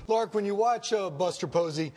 Lark, when you watch Buster Posey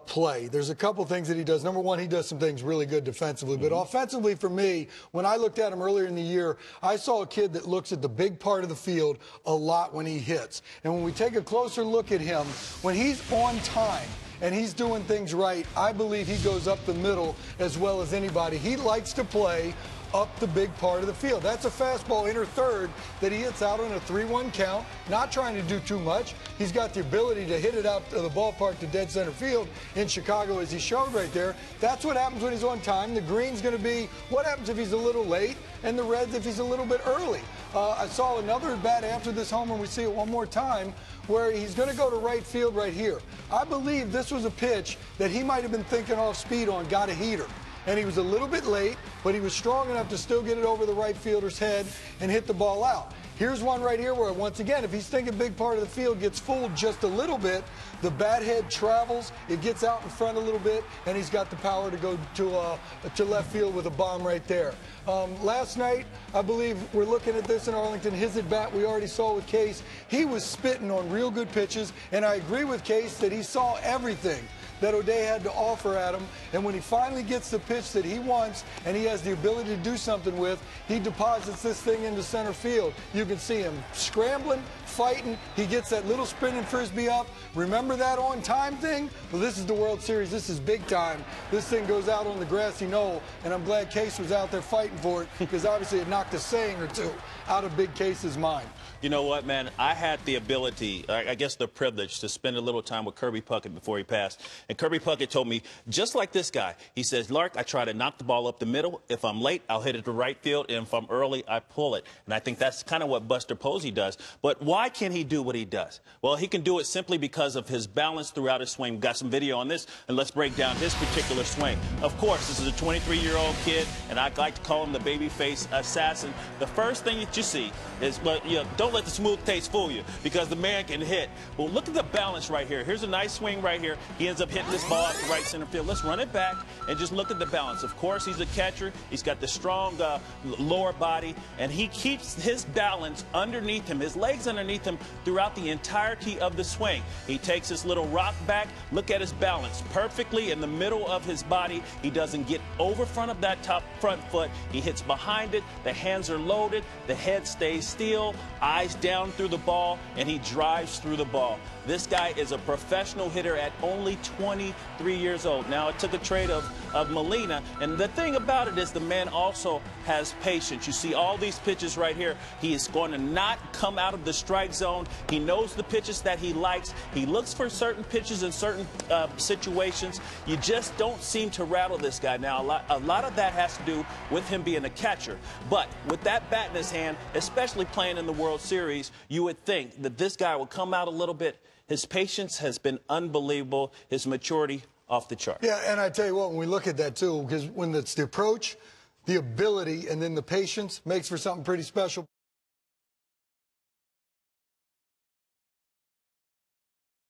play, there's a couple things that he does. Number one, he does some things really good defensively. But offensively, for me, when I looked at him earlier in the year, I saw a kid that looks at the big part of the field a lot when he hits. And when we take a closer look at him, when he's on time, and he's doing things right, I believe he goes up the middle as well as anybody. He likes to play up the big part of the field. That's a fastball inner third that he hits out on a 3-1 count, not trying to do too much. He's got the ability to hit it out to the ballpark to dead center field in Chicago, as he showed right there. That's what happens when he's on time. The green's going to be what happens if he's a little late, and the red's if he's a little bit early. I saw another at bat after this home run. We see it one more time where he's going to go to right field right here. I believe this was a pitch that he might have been thinking off speed on, got a heater. And he was a little bit late, but he was strong enough to still get it over the right fielder's head and hit the ball out. Here's one right here where, once again, if he's thinking big part of the field, gets fooled just a little bit, the bat head travels, it gets out in front a little bit, and he's got the power to go to left field with a bomb right there. Last night, I believe we're looking at this in Arlington, his at bat we already saw with Case. He was spitting on real good pitches, and I agree with Case that he saw everything that O'Day had to offer at him, and when he finally gets the pitch that he wants and he has the ability to do something with, he deposits this thing into center field. You can see him scrambling, fighting. He gets that little spinning frisbee up. Remember that on-time thing? Well, this is the World Series. This is big time. This thing goes out on the grassy knoll, and I'm glad Case was out there fighting for it, because obviously it knocked a saying or two out of Big Case's mind. You know what, man? I had the ability, I guess the privilege, to spend a little time with Kirby Puckett before he passed. And Kirby Puckett told me, just like this guy, he says, Lark, I try to knock the ball up the middle. If I'm late, I'll hit it to right field. And if I'm early, I pull it. And I think that's kind of what Buster Posey does. But why can he do what he does? Well, he can do it simply because of his balance throughout his swing. We've got some video on this, and let's break down his particular swing. Of course, this is a 23-year-old kid, and I like to call him the babyface assassin. The first thing that you see is, well, you know, don't let the smooth taste fool you, because the man can hit. Well, look at the balance right here. Here's a nice swing right here. He ends up hitting this ball out to right center field. Let's run it back and just look at the balance. Of course, he's a catcher. He's got the strong lower body, and he keeps his balance underneath him, his legs underneath him throughout the entirety of the swing. He takes his little rock back. Look at his balance. Perfectly in the middle of his body. He doesn't get over front of that top front foot. He hits behind it. The hands are loaded. The head stays still. Eyes down through the ball, and he drives through the ball. This guy is a professional hitter at only 23 years old. Now, it took a trade of Molina, and the thing about it is the man also has patience. You see all these pitches right here. He is going to not come out of the strike zone. He knows the pitches that he likes. He looks for certain pitches in certain situations. You just don't seem to rattle this guy. Now, a lot of that has to do with him being a catcher. But with that bat in his hand, especially playing in the World Series, you would think that this guy would come out a little bit. His patience has been unbelievable. His maturity off the chart. Yeah, and I tell you what, when we look at that, too, because when it's the approach, the ability, and then the patience makes for something pretty special.